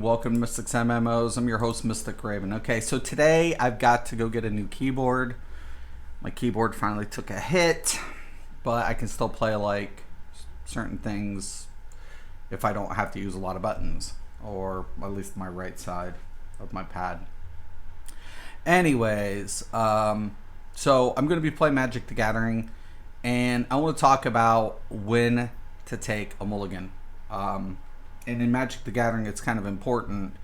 welcome to Mystic's MMOs. I'm your host, Mystic Raven. Okay, so today I've got to go get a new keyboard. My keyboard finally took a hit, but I can still play like certain things if I don't have to use a lot of buttons, or at least my right side of my pad. Anyways, so I'm going to be playing Magic the Gathering, and I want to talk about when to take a mulligan. And in Magic the Gathering, it's kind of important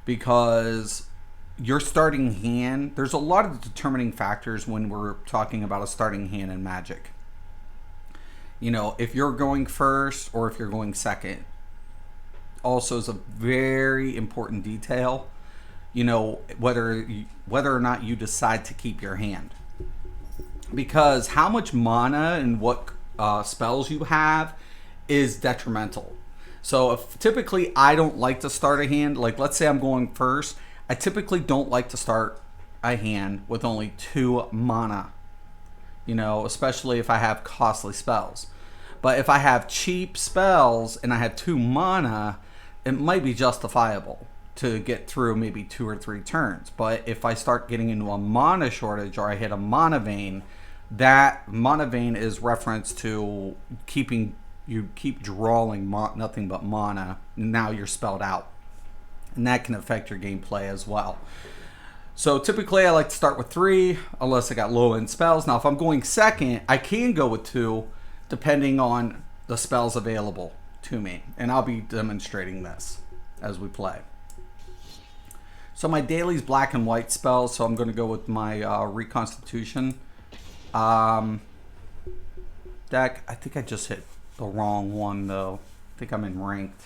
because your starting hand, there's a lot of determining factors when we're talking about a starting hand in Magic. You know, if you're going first or if you're going second, also is a very important detail. You know, whether or not you decide to keep your hand. Because how much mana and what spells you have is detrimental. So if typically I don't like to start a hand, like let's say I'm going first, I typically don't like to start a hand with only 2 mana. You know, especially if I have costly spells. But if I have cheap spells and I have 2 mana, it might be justifiable to get through maybe 2 or 3 turns. But if I start getting into a mana shortage or I hit a mana vein, that mana vein is reference to you keep drawing nothing but mana, and now you're spelled out. And that can affect your gameplay as well. So typically I like to start with 3, unless I got low end spells. Now if I'm going second, I can go with 2, depending on the spells available to me. And I'll be demonstrating this as we play. So my daily's black and white spells, so I'm going to go with my Reconstitution deck. I think I just hit the wrong one though. I think I'm in ranked.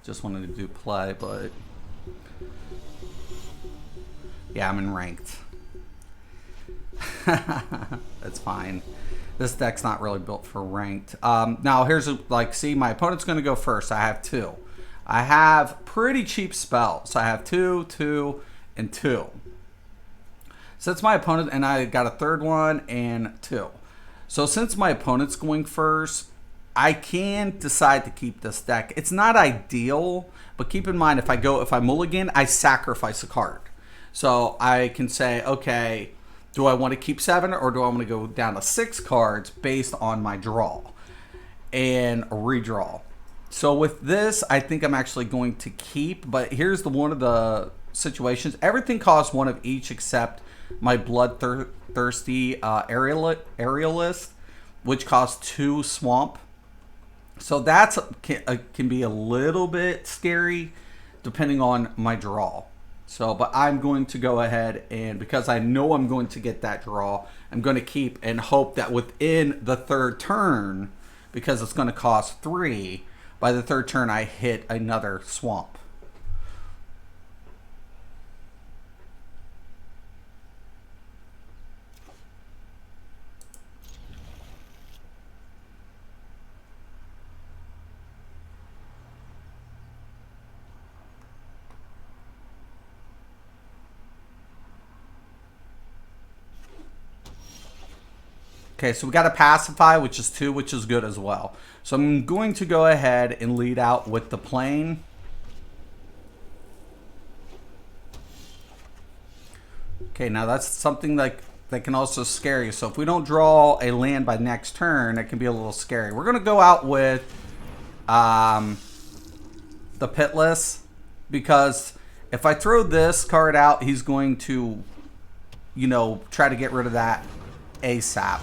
Just wanted to do play, but yeah, I'm in ranked. That's fine. This deck's not really built for ranked. Now here's see, my opponent's going to go first. I have 2. I have pretty cheap spells. I have 2, 2, and 2. So that's my opponent, and I got a third one and 2. So since my opponent's going first, I can decide to keep this deck. It's not ideal, but keep in mind if I mulligan, I sacrifice a card. So I can say, okay, do I want to keep 7 or do I want to go down to 6 cards based on my draw and redraw? So with this, I think I'm actually going to keep, but here's one of the situations. Everything costs 1 of each except my bloodthirsty aerialist, which costs 2 swamp. So that's can be a little bit scary depending on my draw. So, but I'm going to go ahead, and because I know I'm going to get that draw, I'm going to keep and hope that within the 3rd turn, because it's going to cost 3, by the 3rd turn I hit another swamp. Okay, so we got a pacify, which is 2, which is good as well. So I'm going to go ahead and lead out with the plane. Okay, now that's something that can also scare you. So if we don't draw a land by next turn, it can be a little scary. We're going to go out with the Pitless, because if I throw this card out, he's going to, you know, try to get rid of that ASAP.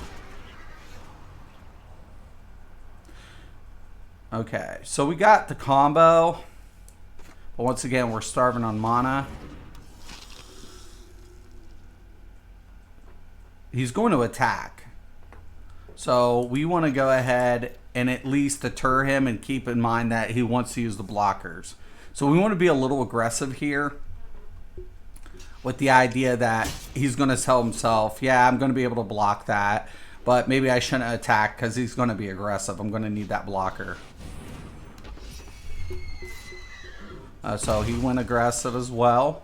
Okay, so we got the combo, but once again, we're starving on mana. He's going to attack. So we want to go ahead and at least deter him and keep in mind that he wants to use the blockers. So we want to be a little aggressive here with the idea that he's going to tell himself, yeah, I'm going to be able to block that, but maybe I shouldn't attack because he's going to be aggressive. I'm going to need that blocker. So he went aggressive as well.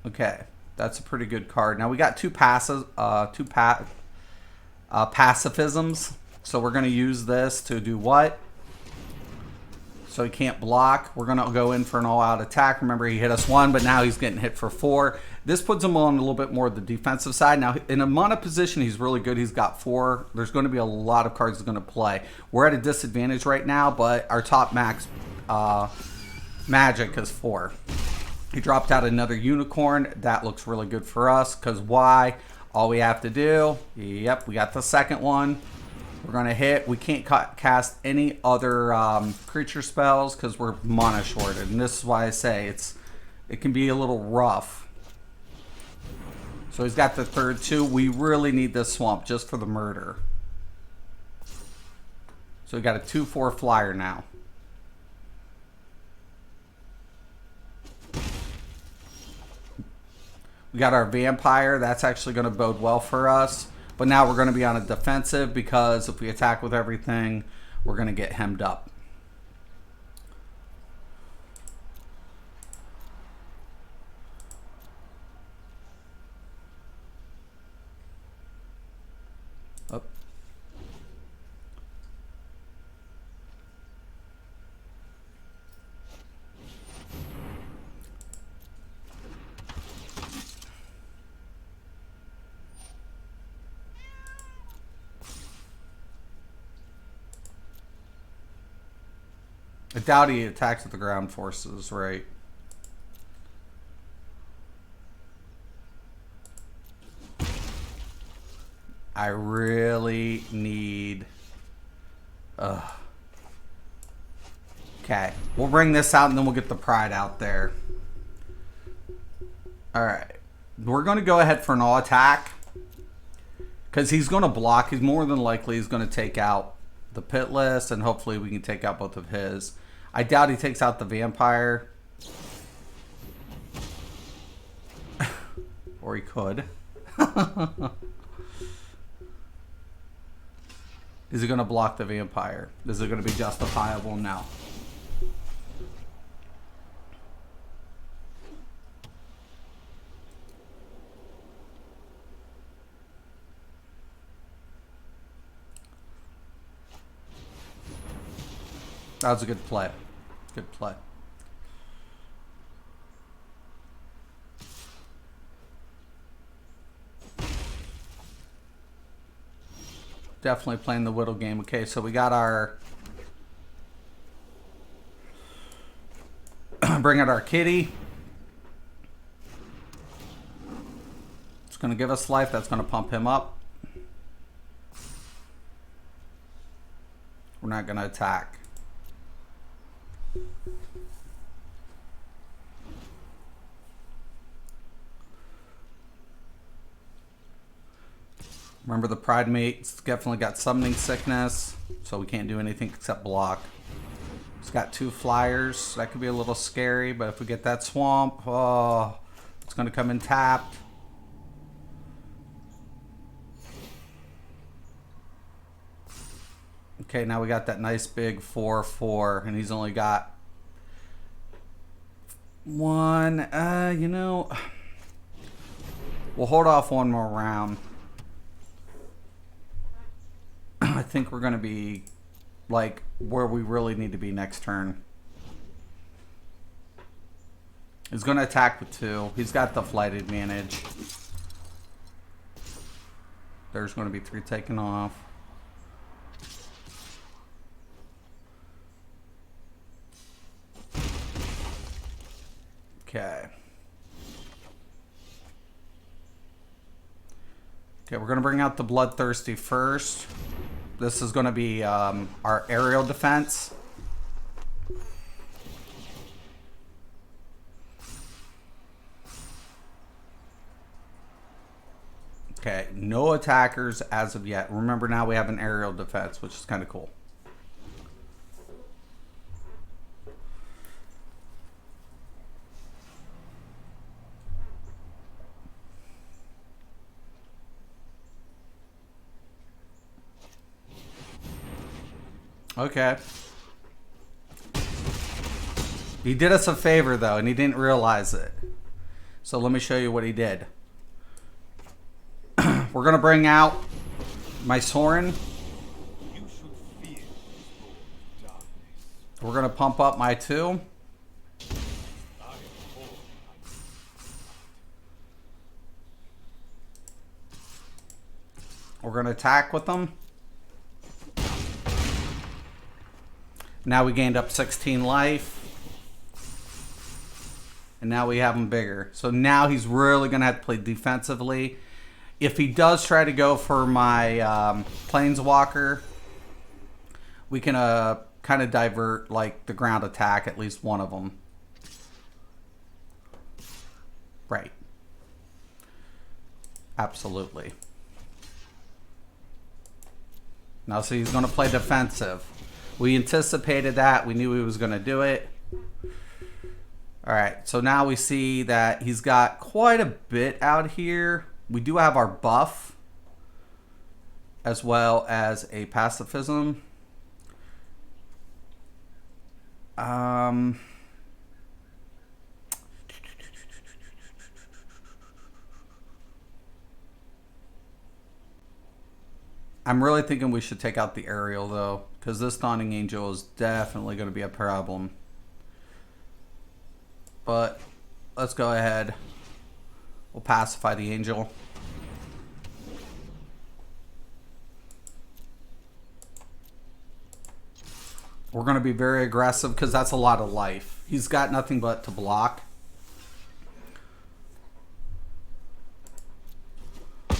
Okay, that's a pretty good card. Now we got 2 pacifisms. So we're going to use this to do what? so he can't block. We're going to go in for an all-out attack. Remember, he hit us 1, but now he's getting hit for 4. This puts him on a little bit more of the defensive side. Now, in a mana position, he's really good. He's got 4. There's going to be a lot of cards he's going to play. We're at a disadvantage right now, but our top max magic is 4. He dropped out another unicorn. That looks really good for us, because why? All we have to do, yep, we got the second one. We're going to hit. We can't cast any other creature spells because we're mana shorted. And this is why I say it can be a little rough. So he's got the third 2. We really need this swamp just for the murder. So we got a 2/4 flyer now. We got our vampire. That's actually going to bode well for us. But now we're going to be on a defensive because if we attack with everything, we're going to get hemmed up. Oh. I doubt he attacks with the ground forces, right? I really need... Okay, we'll bring this out and then we'll get the pride out there. Alright. We're going to go ahead for an all attack. Because he's going to block. He's more than likely he's going to take out the Pitless, and hopefully we can take out both of his. I doubt he takes out the vampire. Or he could. Is he going to block the vampire? Is it going to be justifiable? No. That was a good play. Good play. Definitely playing the whittle game. Okay, so we got our... Bring out our kitty. It's going to give us life. That's going to pump him up. We're not going to attack. Remember, the Pride Mate's definitely got summoning sickness, so we can't do anything except block. It's got 2 flyers. That could be a little scary, but if we get that swamp, oh, it's going to come in tapped. Okay, now we got that nice big 4/4, and he's only got 1. You know, we'll hold off one more round. I think we're going to be like where we really need to be next turn. He's going to attack with 2. He's got the flight advantage. There's going to be 3 taken off. Okay. Okay, we're going to bring out the Bloodthirsty first. This is going to be our aerial defense. Okay, no attackers as of yet. Remember, now we have an aerial defense, which is kind of cool. Okay. He did us a favor, though, and he didn't realize it. So let me show you what he did. We're going to bring out my Sorin. We're going to pump up my 2. We're going to attack with them. Now we gained up 16 life. And now we have him bigger. So now he's really going to have to play defensively. If he does try to go for my Planeswalker, we can kind of divert like the ground attack, at least one of them. Right. Absolutely. Now, so he's going to play defensive. We anticipated that. We knew he was going to do it. All right, so now we see that he's got quite a bit out here. We do have our buff as well as a pacifism. I'm really thinking we should take out the aerial though, because this Dawning Angel is definitely going to be a problem. But let's go ahead. We'll pacify the angel. We're going to be very aggressive because that's a lot of life. He's got nothing but to block. We're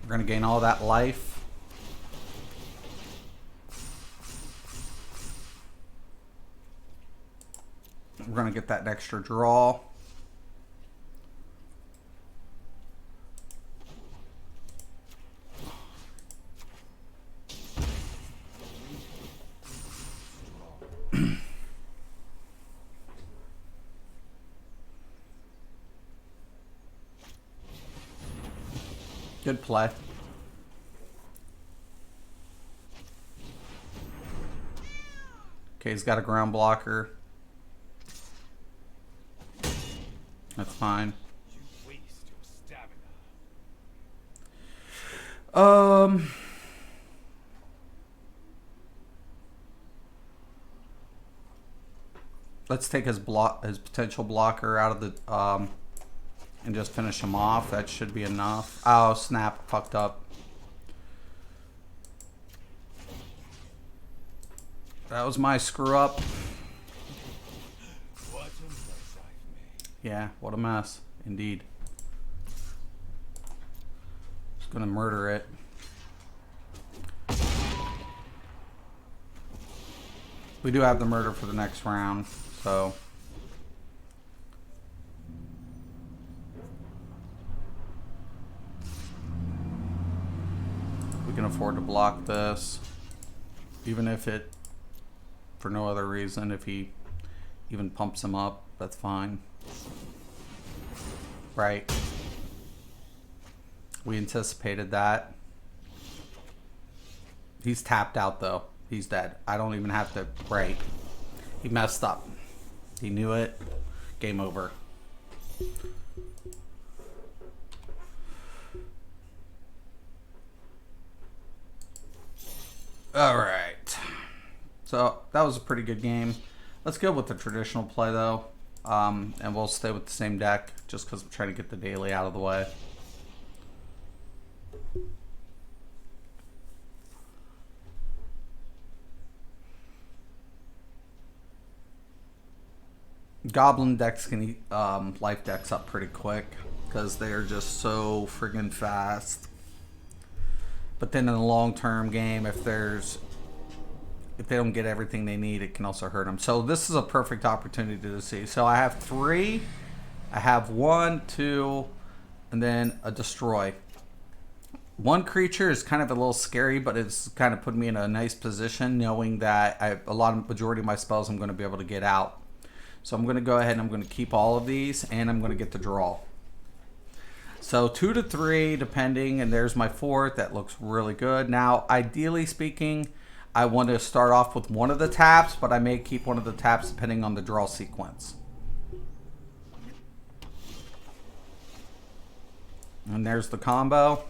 going to gain all that life. We're going to get that extra draw. Good play. Okay, he's got a ground blocker. That's fine. Let's take his potential blocker out of the and just finish him off. That should be enough. Oh snap! Fucked up. That was my screw up. Yeah, what a mess, indeed. Just gonna murder it. We do have the murder for the next round, so. We can afford to block this. Even if it, for no other reason, if he even pumps him up, that's fine. Right. We anticipated that. He's tapped out though. He's dead. I don't even have to. Right. He messed up. He knew it. Game over. All right. So that was a pretty good game. Let's go with the traditional play though. And we'll stay with the same deck just because I'm trying to get the daily out of the way. Goblin decks can eat life decks up pretty quick because they're just so friggin' fast. But then in the long-term game, if they don't get everything they need, it can also hurt them. So this is a perfect opportunity to see. So I have 3. I have 1, 2, and then a destroy. One creature is kind of a little scary, but it's kind of put me in a nice position knowing that majority of my spells I'm going to be able to get out. So I'm going to go ahead and I'm going to keep all of these, and I'm going to get the draw. So 2 to 3, depending, and there's my 4th. That looks really good. Now, ideally speaking, I want to start off with one of the taps, but I may keep one of the taps depending on the draw sequence. And there's the combo.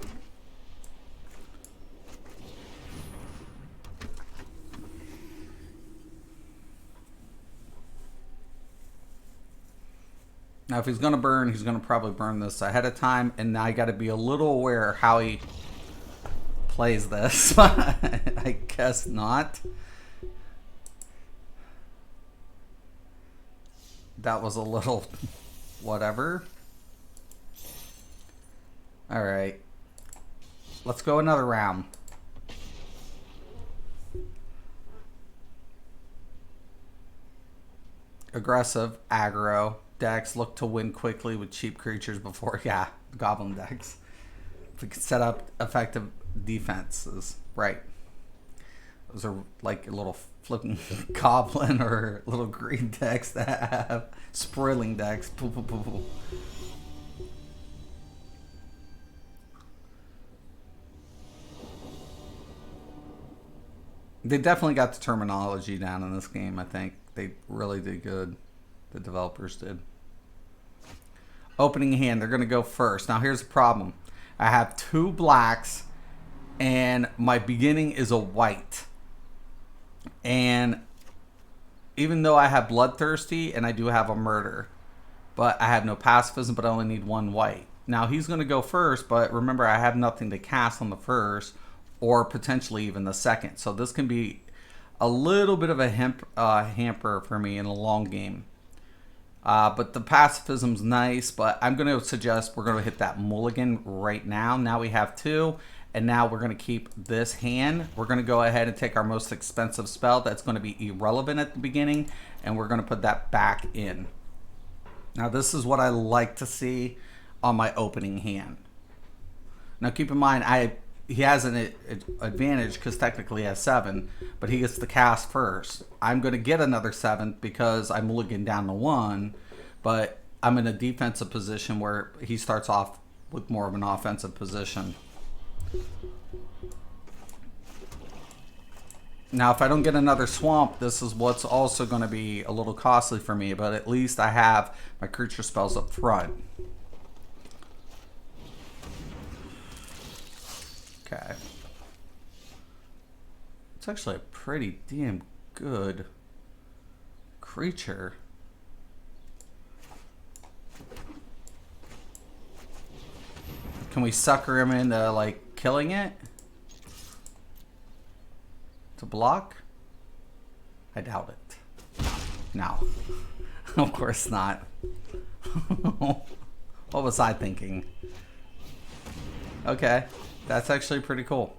Now, if he's going to burn, he's going to probably burn this ahead of time. And now I got to be a little aware how he plays this. I guess not. That was a little whatever. All right. Let's go another round. Aggressive, aggro. Decks look to win quickly with cheap creatures before, yeah, goblin decks. If we could set up effective defenses, right. Those are like a little flipping goblin or little green decks that have spoiling decks. Poo, poo, poo, poo. They definitely got the terminology down in this game, I think. They really did good. The developers did. Opening hand, they're going to go first. Now, here's the problem. I have 2 blacks, and my beginning is a white. And even though I have Bloodthirsty, and I do have a Murder, but I have no pacifism, but I only need 1 white. Now, he's going to go first, but remember, I have nothing to cast on the first, or potentially even the second. So this can be a little bit of a hamper for me in a long game. But the pacifism's nice, but I'm going to suggest we're going to hit that mulligan right now. Now we have 2, and now we're going to keep this hand. We're going to go ahead and take our most expensive spell that's going to be irrelevant at the beginning, and we're going to put that back in. Now this is what I like to see on my opening hand. Now keep in mind, he has an advantage because technically he has 7, but he gets to cast first. I'm going to get another 7 because I'm mulligan down to 1, but I'm in a defensive position where he starts off with more of an offensive position. Now, if I don't get another swamp, this is what's also going to be a little costly for me, but at least I have my creature spells up front. Okay. It's actually a pretty damn good creature. Can we sucker him into, like, killing it? To block? I doubt it. No. Of course not. What was I thinking? Okay. That's actually pretty cool.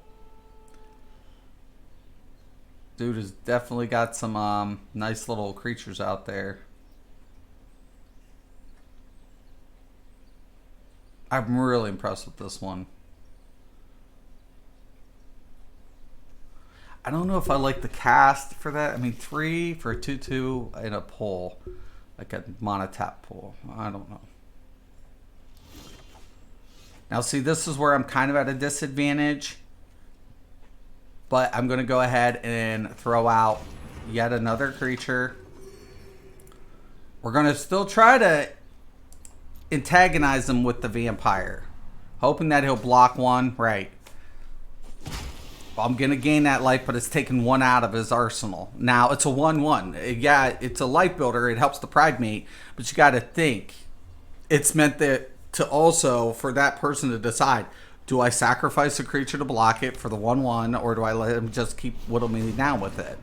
Dude has definitely got some nice little creatures out there. I'm really impressed with this one. I don't know if I like the cast for that. I mean, 3 for a 2/2 in a pull. Like a mono tap pull. I don't know. Now, see, this is where I'm kind of at a disadvantage. But I'm going to go ahead and throw out yet another creature. We're going to still try to antagonize him with the vampire. Hoping that he'll block 1. Right. I'm going to gain that life, but it's taking 1 out of his arsenal. Now, it's a 1/1. Yeah, it's a life builder. It helps the pride mate. But you got to think. It's meant that to also, for that person to decide, do I sacrifice a creature to block it for the 1/1, or do I let him just keep whittling me down with it?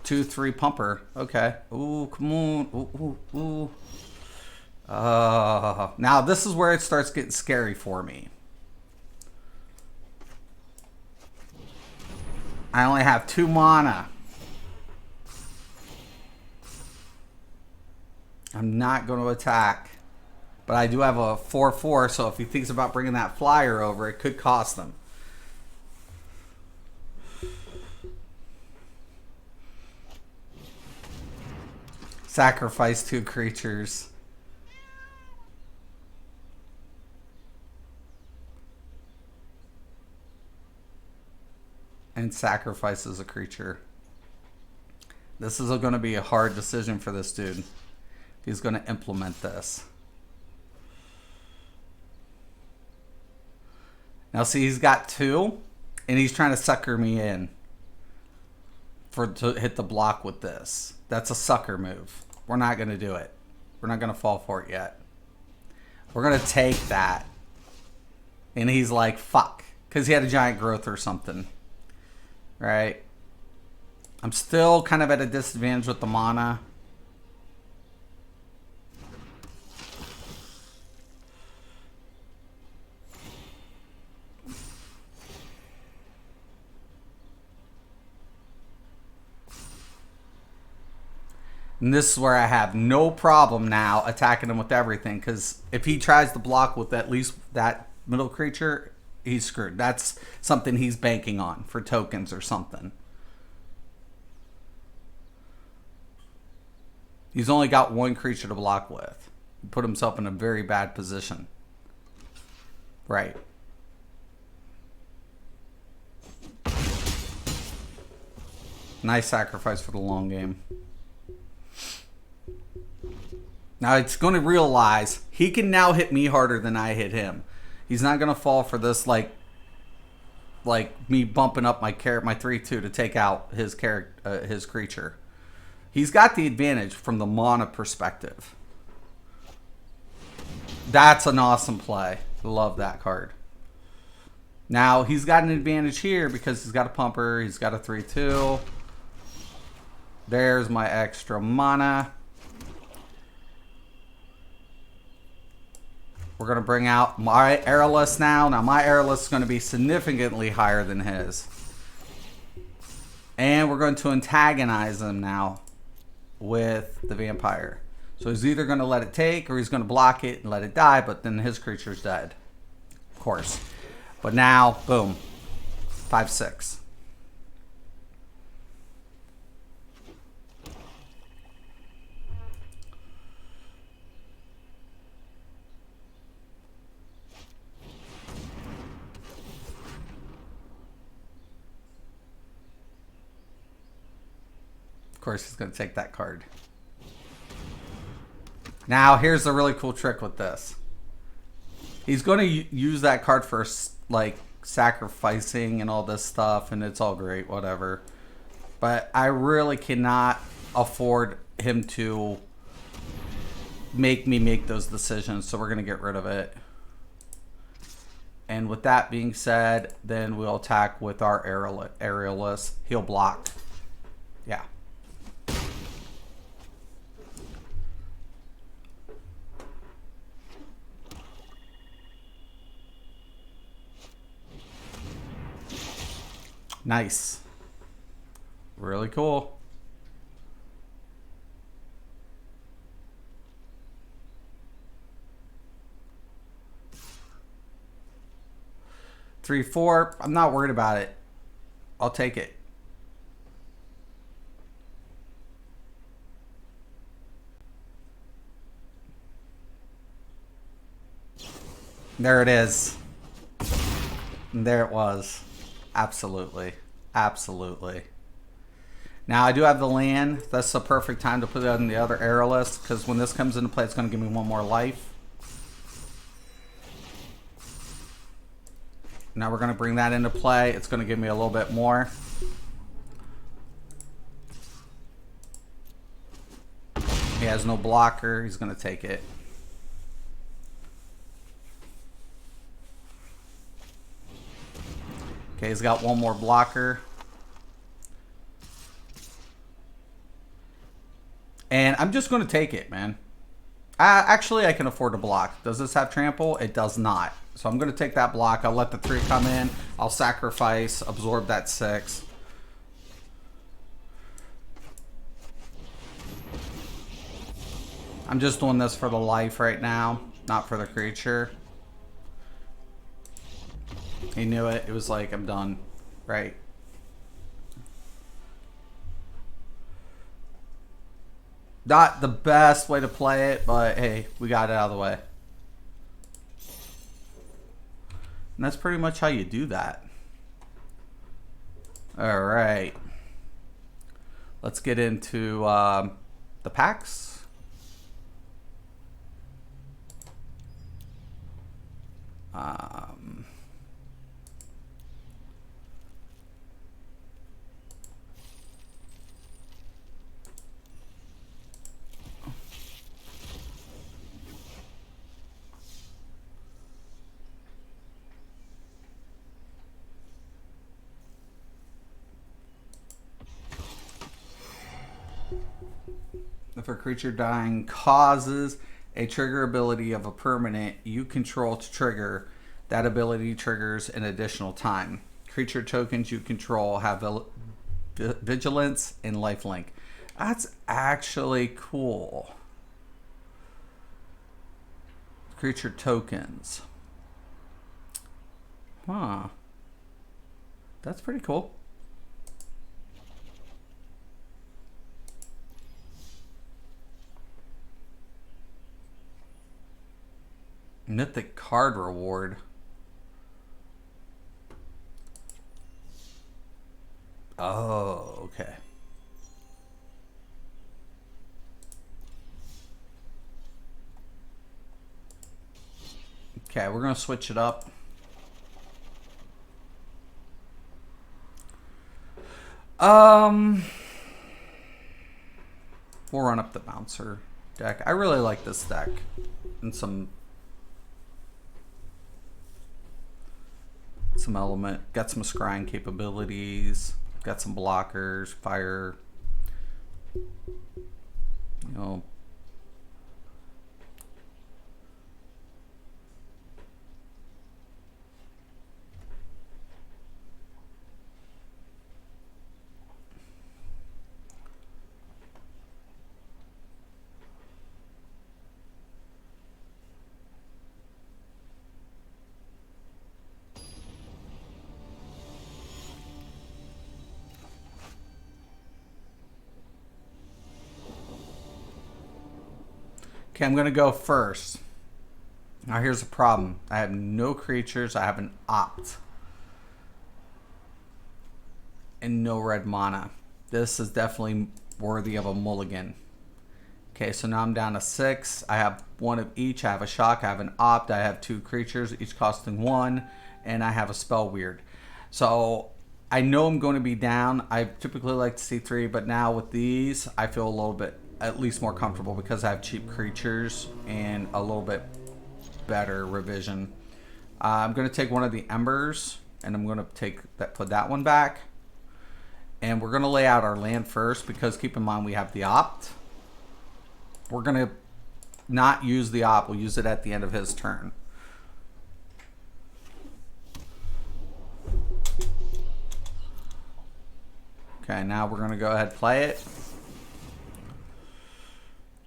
2/3 pumper. Okay. Ooh, come on. Ooh, ooh, ooh. Now, this is where it starts getting scary for me. I only have 2 mana. I'm not going to attack. But I do have a 4/4, so if he thinks about bringing that flyer over, it could cost him. Sacrifice 2 creatures. And sacrifices a creature. This is going to be a hard decision for this dude. He's going to implement this. Now see, he's got 2, and he's trying to sucker me in to hit the block with this. That's a sucker move. We're not going to do it. We're not going to fall for it yet. We're going to take that. And he's like, fuck. Because he had a giant growth or something. Right? I'm still kind of at a disadvantage with the mana. And this is where I have no problem now attacking him with everything. Because if he tries to block with at least that middle creature, he's screwed. That's something he's banking on for tokens or something. He's only got one creature to block with. He put himself in a very bad position. Right. Nice sacrifice for the long game. Now it's going to realize he can now hit me harder than I hit him. He's not going to fall for this like me bumping up my 3/2 to take out his creature. He's got the advantage from the mana perspective. That's an awesome play. Love that card. Now he's got an advantage here because he's got a pumper. He's got a 3/2. There's my extra mana. We're going to bring out my Airless now. Now my Airless is going to be significantly higher than his. And we're going to antagonize him now with the Vampire. So he's either going to let it take or he's going to block it and let it die, but then his creature's dead. Of course. But now, boom. 5/6. Of course, he's going to take that card. Now, here's the really cool trick with this. He's going to use that card for, like, sacrificing and all this stuff, and it's all great, whatever. But I really cannot afford him to make me make those decisions, so we're going to get rid of it. And with that being said, then we'll attack with our Aerialist. He'll block. Yeah. Nice. Really cool. Three, 4. I'm not worried about it. I'll take it. There it is. And there it was. Absolutely. Absolutely. Now, I do have the land. That's the perfect time to put it on the other Aerialist, because when this comes into play, it's going to give me one more life. Now we're going to bring that into play. It's going to give me a little bit more. He has no blocker. He's going to take it. Okay, he's got one more blocker. And I'm just going to take it, man. Actually, I can afford to block. Does this have trample? It does not. So I'm going to take that block. I'll let the 3 come in. I'll sacrifice, absorb that 6. I'm just doing this for the life right now, not for the creature. He knew it. It was like, I'm done. Right. Not the best way to play it, but hey, we got it out of the way. And that's pretty much how you do that. All right. Let's get into the packs. If a creature dying causes a trigger ability of a permanent you control to trigger, that ability triggers an additional time. Creature tokens you control have vigilance and lifelink. That's actually cool. Creature tokens. Huh. That's pretty cool. Mythic card reward. Oh, okay. Okay, we're going to switch it up. We'll run up the bouncer deck. I really like this deck. And some element. Got some scrying capabilities. Got some blockers, fire. You know. Okay, I'm going to go first. Now here's the problem. I have no creatures. I have an opt. And no red mana. This is definitely worthy of a mulligan. Okay, so now I'm down to 6. I have one of each. I have a shock. I have an opt. I have 2 creatures, each costing 1. And I have a spell weird. So I know I'm going to be down. I typically like to see 3, but now with these, I feel a little bit at least more comfortable because I have cheap creatures and a little bit better revision. I'm going to take one of the embers and I'm going to put that one back. And we're going to lay out our land first because keep in mind we have the opt. We're going to not use the opt. We'll use it at the end of his turn. Okay, now we're going to go ahead and play it.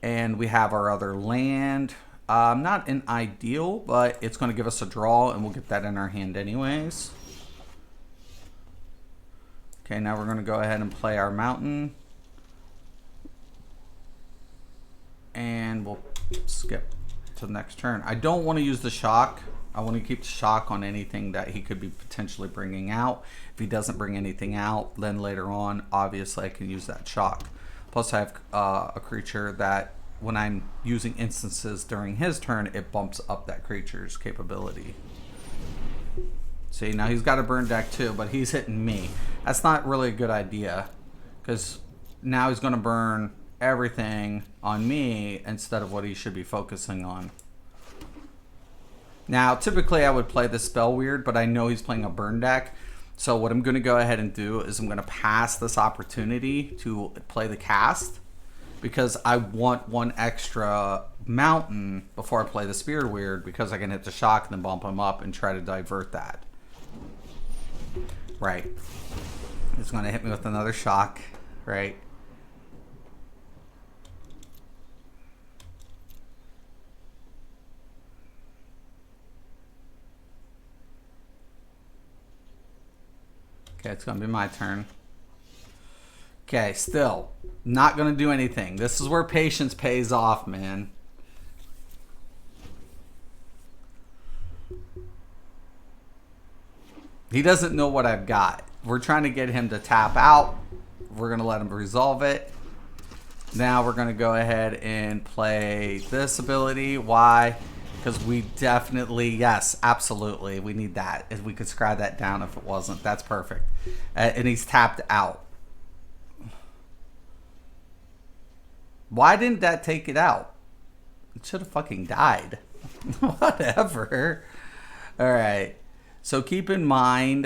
And we have our other land. Not an ideal, but it's going to give us a draw, and we'll get that in our hand anyways. Okay, now we're going to go ahead and play our mountain. And we'll skip to the next turn. I don't want to use the shock. I want to keep the shock on anything that he could be potentially bringing out. If he doesn't bring anything out, then later on, obviously, I can use that shock. Plus, I have a creature that when I'm using instances during his turn, it bumps up that creature's capability. See, now he's got a burn deck too, but he's hitting me. That's not really a good idea because now he's going to burn everything on me instead of what he should be focusing on. Now, typically I would play the spell weird, but I know he's playing a burn deck. So what I'm going to go ahead and do is I'm going to pass this opportunity to play the cast because I want one extra mountain before I play the Spirit Weird because I can hit the shock and then bump him up and try to divert that. Right. He's going to hit me with another shock, right? Okay, it's going to be my turn. Okay, still not going to do anything. This is where patience pays off, man. He doesn't know what I've got. We're trying to get him to tap out. We're going to let him resolve it. Now we're going to go ahead and play this ability. Why? Because we definitely, yes, absolutely, we need that. If we could scry that down if it wasn't, that's perfect. And he's tapped out. Why didn't that take it out? It should have fucking died. Whatever. All right. So keep in mind,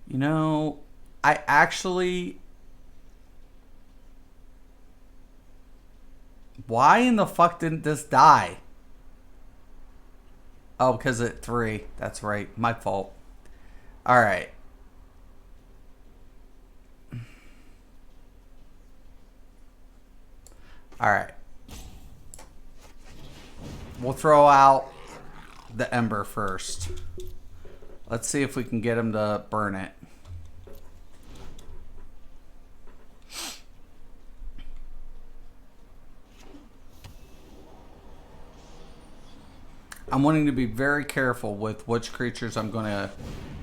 you know, I actually Why in the fuck didn't this die? Oh, because at 3. That's right. My fault. Alright. Alright. We'll throw out the ember first. Let's see if we can get him to burn it. I'm wanting to be very careful with which creatures I'm going to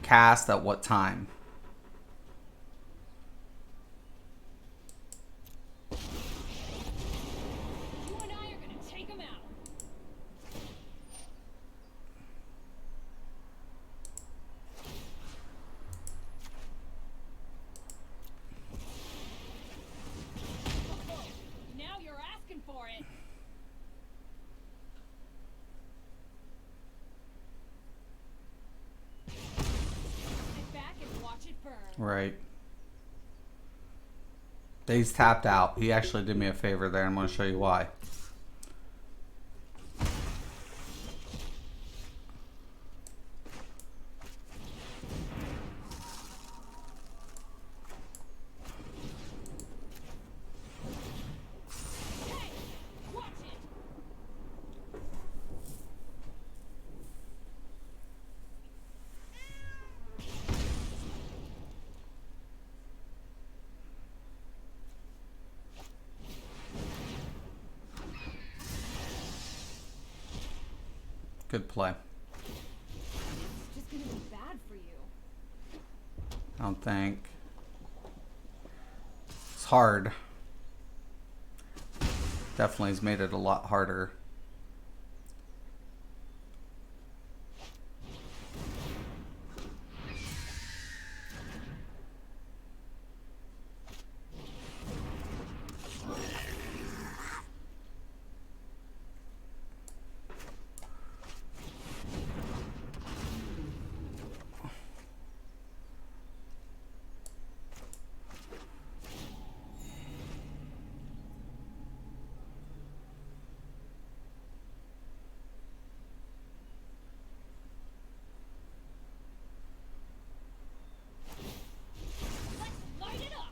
cast at what time. You and I are gonna take him out. Now you're asking for it. Sit back and watch it burn. Right. He's tapped out. He actually did me a favor there. I'm going to show you why. Hey, watch it. Good play. It's just gonna be bad for you. I don't think. It's hard. Definitely has made it a lot harder. Let's light it up.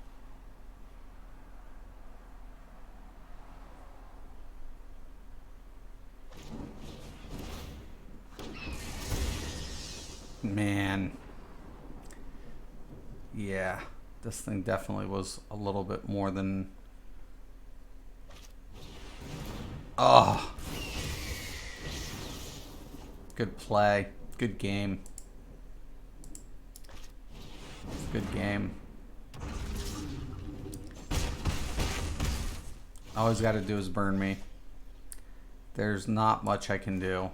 Man. Yeah. This thing definitely was a little bit more than... Oh. Good play. Good game. Good game. All he's got to do is burn me. There's not much I can do.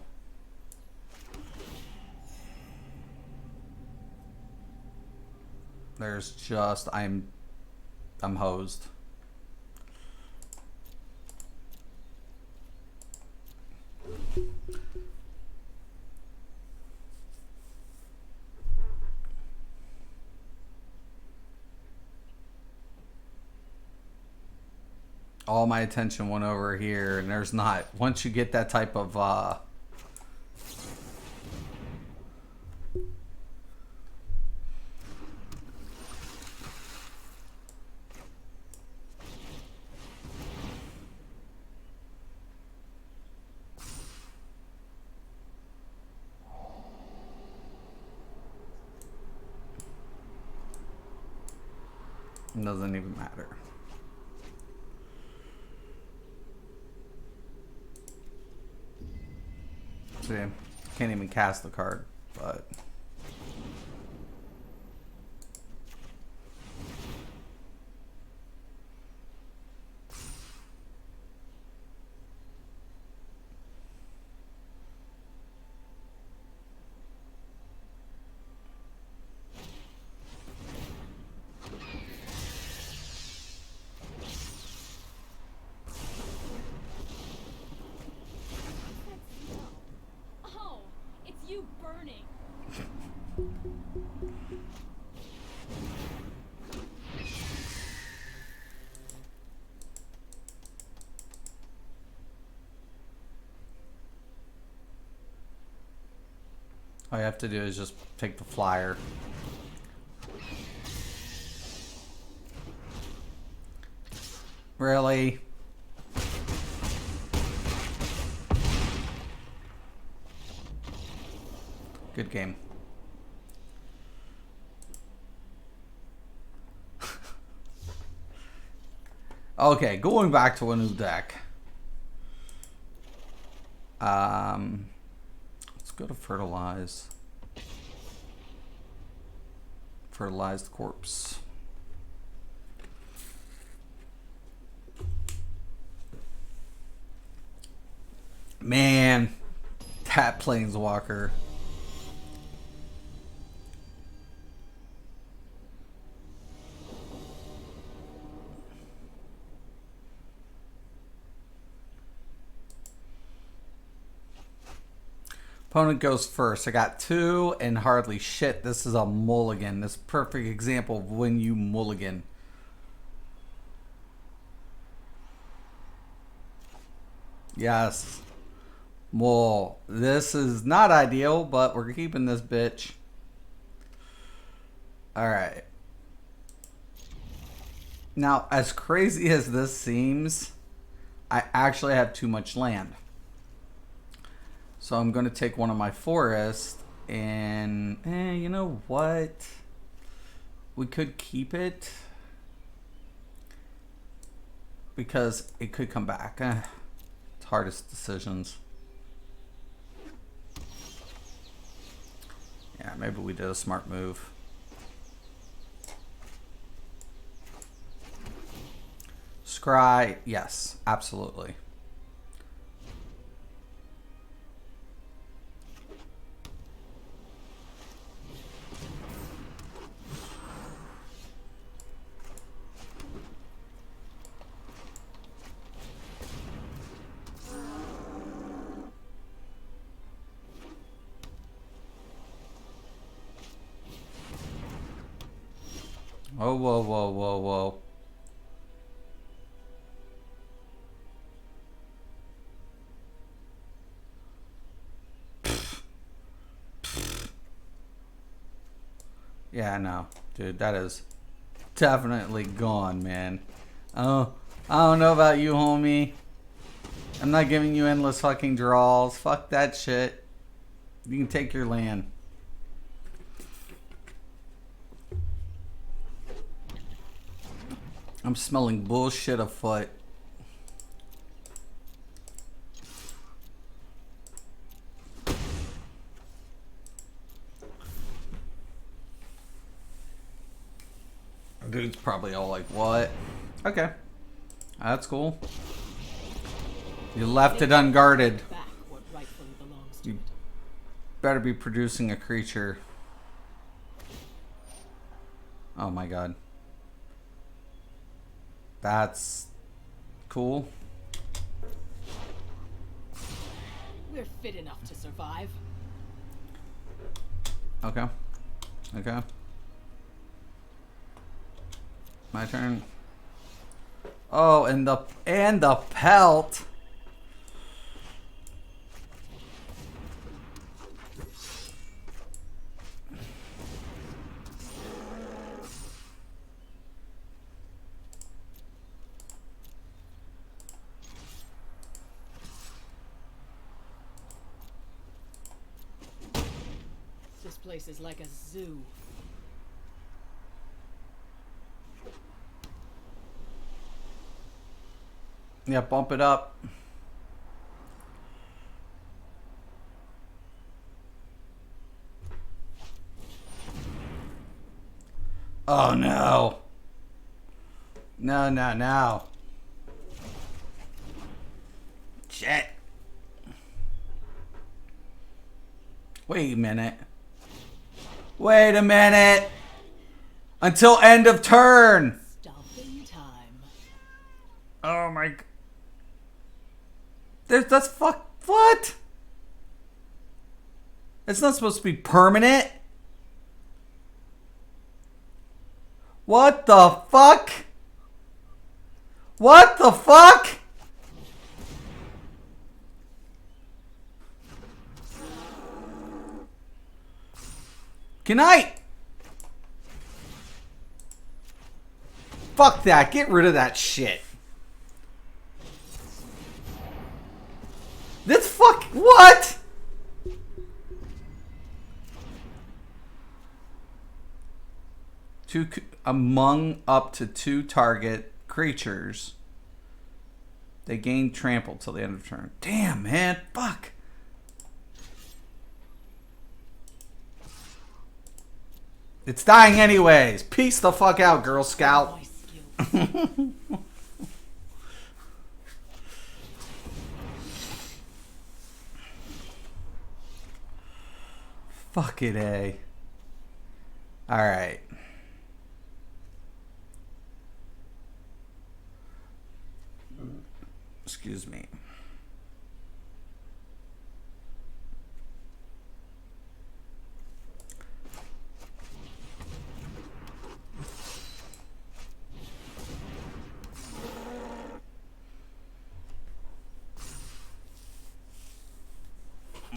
There's just I'm hosed. All my attention went over here, and there's not. Once you get that type of it doesn't even matter. See, can't even cast the card, but Oh, it's you burning. All you have to do is just take the flyer. Really? Good game. Okay, going back to a new deck. Let's go to fertilize. Fertilized corpse. Man, that planeswalker. Opponent goes first. I got 2 and hardly shit. This is a mulligan. This is a perfect example of when you mulligan. Yes. Well, this is not ideal, but we're keeping this bitch. Alright. Now, as crazy as this seems, I actually have too much land. So I'm going to take one of my forests and, you know what? We could keep it because it could come back. It's hardest decisions. Yeah, maybe we did a smart move. Scry, yes, absolutely. Oh, whoa, whoa, whoa, whoa. Yeah, no. Dude, that is definitely gone, man. Oh, I don't know about you, homie. I'm not giving you endless fucking draws. Fuck that shit. You can take your land. I'm smelling bullshit afoot. Dude's probably all like, what? Okay. That's cool. You left it unguarded. You better be producing a creature. Oh my god. That's cool. We're fit enough to survive. Okay. Okay. My turn. Oh, and the pelt. This place is like a zoo. Yeah, bump it up. Oh no. No, no, no. Shit. Wait a minute. Wait a minute. Until end of turn. Stopping time. Oh my. That's fuck. What? It's not supposed to be permanent. What the fuck? What the fuck? Good night. Fuck that. Get rid of that shit. This fuck. What? Among up to 2 target creatures, they gain trample till the end of turn. Damn, man. Fuck. It's dying anyways. Peace the fuck out, Girl Scout. Fuck it, eh? Alright. Excuse me.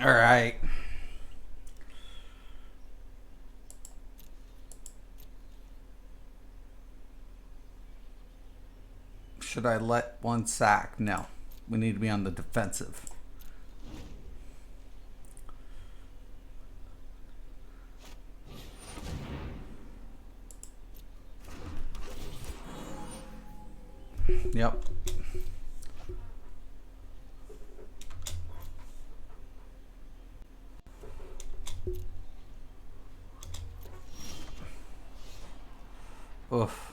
All right. Should I let one sack? No. We need to be on the defensive. Yep. Oof.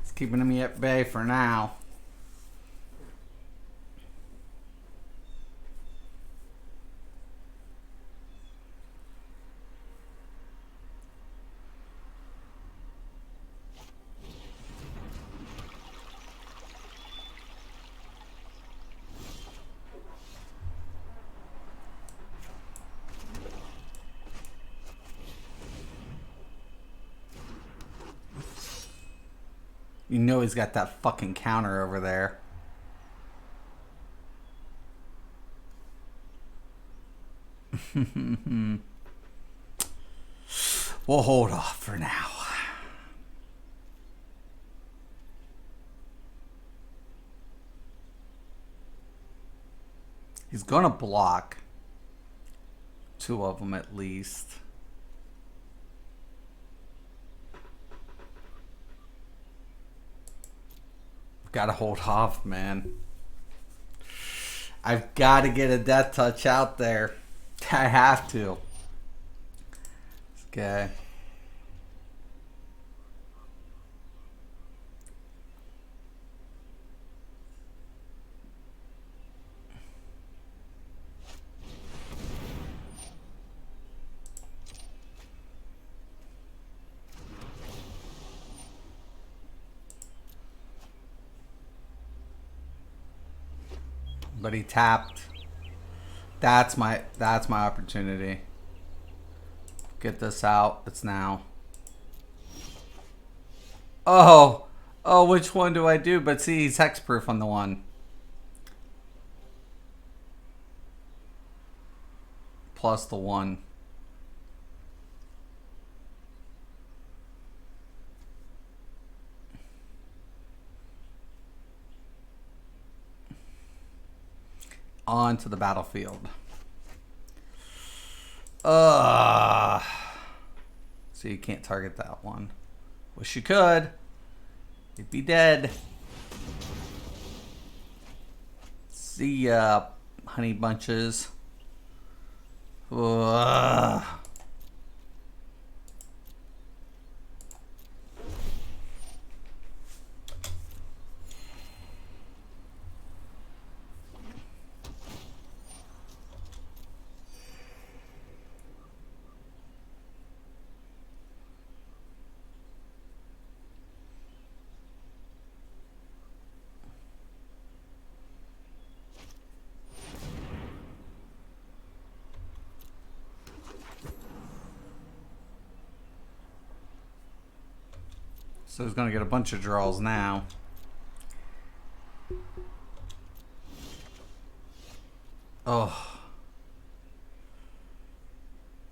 It's keeping me at bay for now. You know he's got that fucking counter over there. We'll hold off for now. He's gonna block 2 of them at least. Gotta hold off, man. I've got to get a death touch out there. I have to. Okay. But he tapped. That's my opportunity. Get this out. It's now. Oh, which one do I do? But see, he's hexproof on the one. Plus the 1. Onto the battlefield. So you can't target that one. Wish you could. You'd be dead. See ya, honey bunches. Ugh. So he's gonna get a bunch of draws now. Oh.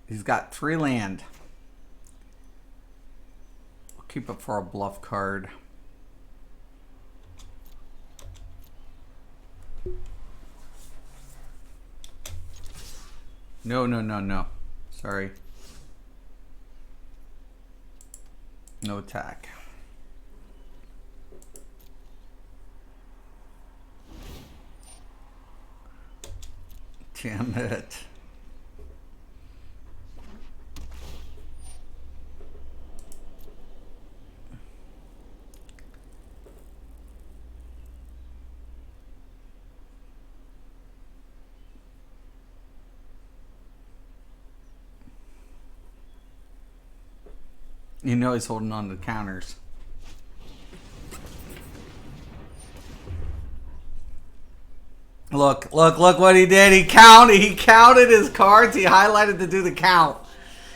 He's got 3 land. We'll keep it for a bluff card. No, no, no, no. Sorry. No attack. Damn it. You know he's holding on to counters. Look what he did. He counted his cards. He highlighted to do the count.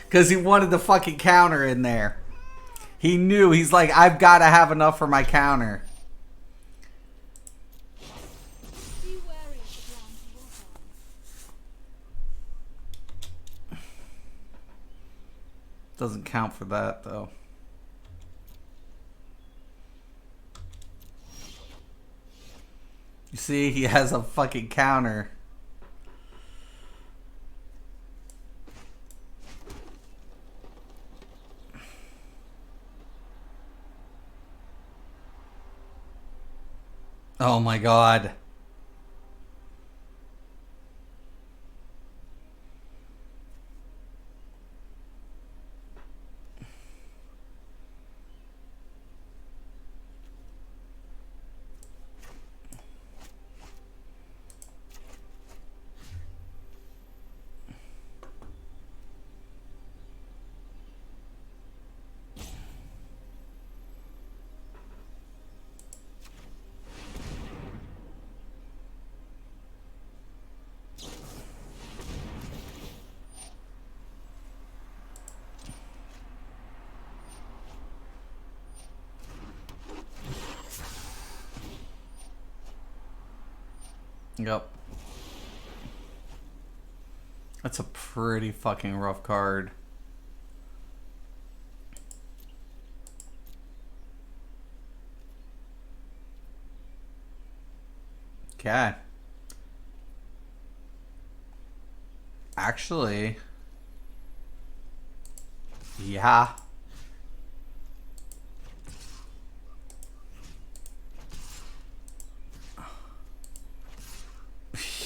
Because he wanted the fucking counter in there. He knew. He's like, I've got to have enough for my counter. Be wary of the ground you walk on. Doesn't count for that, though. You see, he has a fucking counter. Oh my god. Yep. That's a pretty fucking rough card. Okay. Actually, yeah.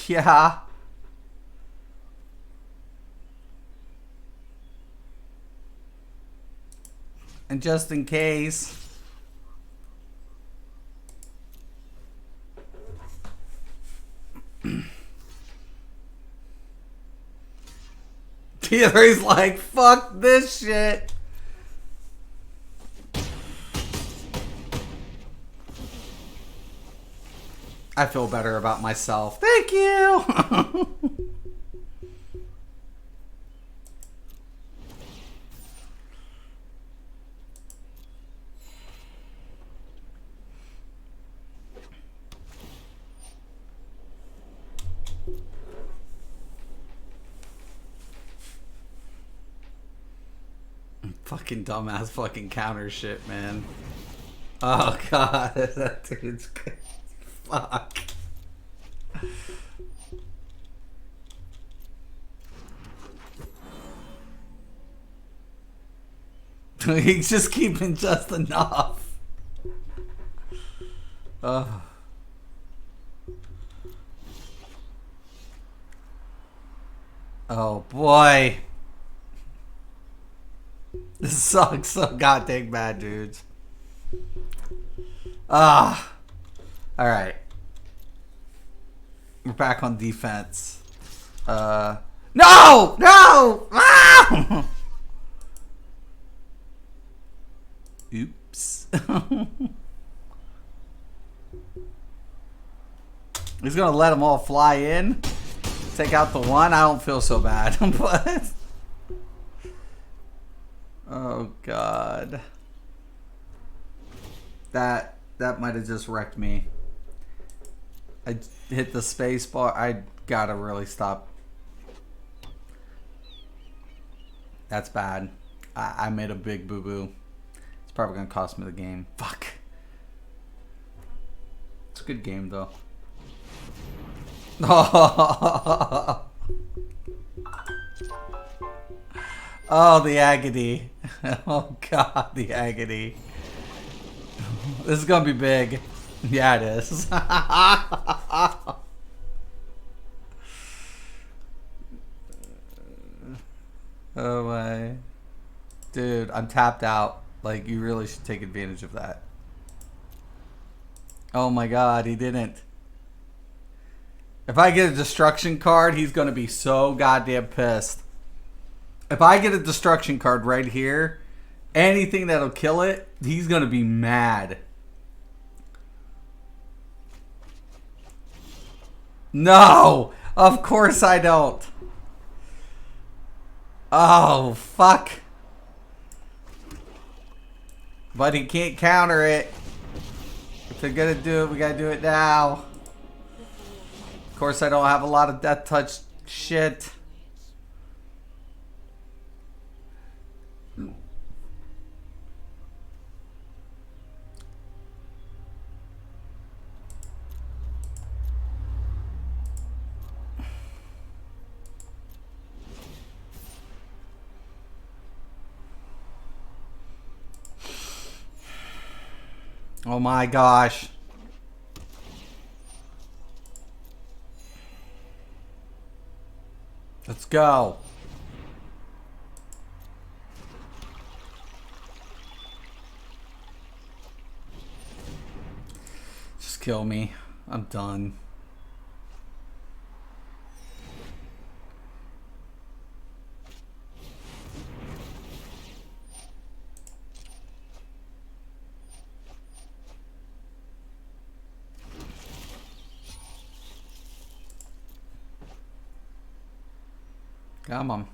Yeah. And just in case. The other is like, fuck this shit. I feel better about myself. Thank you. Fucking dumbass fucking counter shit, man. Oh god, that dude's good. Fuck. He's just keeping just enough. Oh. Oh boy. This sucks so goddamn bad, dudes. Ah. Alright. We're back on defense. No! No! Ah! Oops. He's gonna let them all fly in. Take out the one. I don't feel so bad. But oh god. That might have just wrecked me. I hit the space bar. I gotta really stop. That's bad. I made a big boo-boo. It's probably gonna cost me the game. Fuck. It's a good game though. Oh, the agony. Oh god, the agony. This is gonna be big. Yeah, it is. Oh my. Dude, I'm tapped out. Like, you really should take advantage of that. Oh my god, he didn't. If I get a destruction card, he's gonna be so goddamn pissed. If I get a destruction card right here, anything that'll kill it, he's gonna be mad. No! Of course I don't. Oh, fuck. But he can't counter it. If they're gonna do it, we gotta do it now. Of course, I don't have a lot of death touch shit. Oh my gosh. Let's go. Just kill me. I'm done. Come on.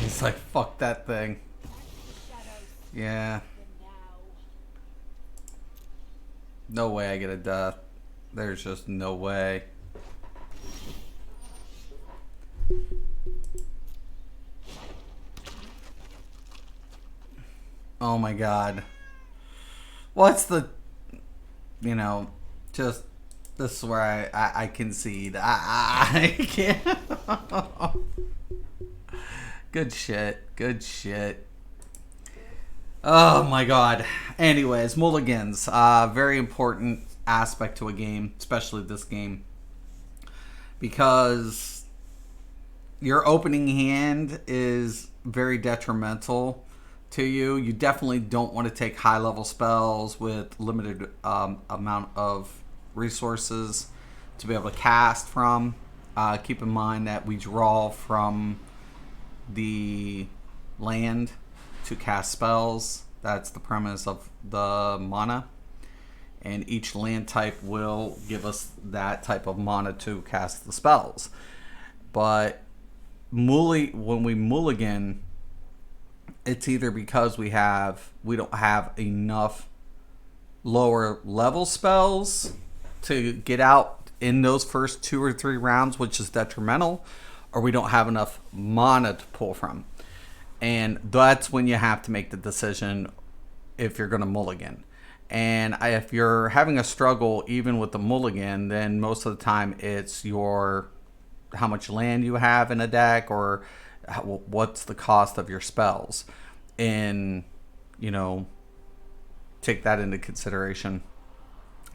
He's like, fuck that thing. Yeah. No way I get a death. There's just no way. Oh my god. What's the... You know, just... This is where I concede. I can't... Good shit. Good shit. Oh my god. Anyways, mulligans. Very important aspect to a game, especially this game. Because your opening hand is very detrimental to you. You definitely don't want to take high level spells with limited amount of resources to be able to cast from. Keep in mind that we draw from the land to cast spells. That's the premise of the mana, and each land type will give us that type of mana to cast the spells. But when we mulligan, it's either because we don't have enough lower level spells to get out in those first 2 or 3 rounds, which is detrimental, or we don't have enough mana to pull from. And that's when you have to make the decision if you're going to mulligan. And if you're having a struggle even with the mulligan, then most of the time it's how much land you have in a deck, or what's the cost of your spells. And, take that into consideration.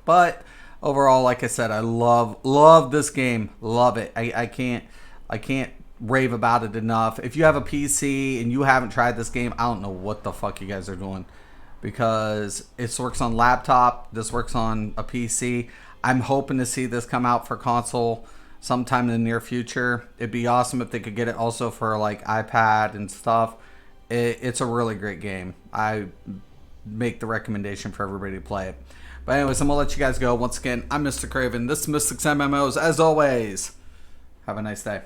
But overall, like I said, I love this game. Love it. I can't rave about it enough. If you have a PC and you haven't tried this game, I don't know what the fuck you guys are doing, because it works on laptop, this works on a PC. I'm hoping to see this come out for console sometime in the near future. It'd be awesome if they could get it also for like iPad and stuff. It's a really great game. I make the recommendation for everybody to play it. But anyways, I'm going to let you guys go. Once again, I'm Mr. Craven. This is Mystics MMOs. As always, have a nice day.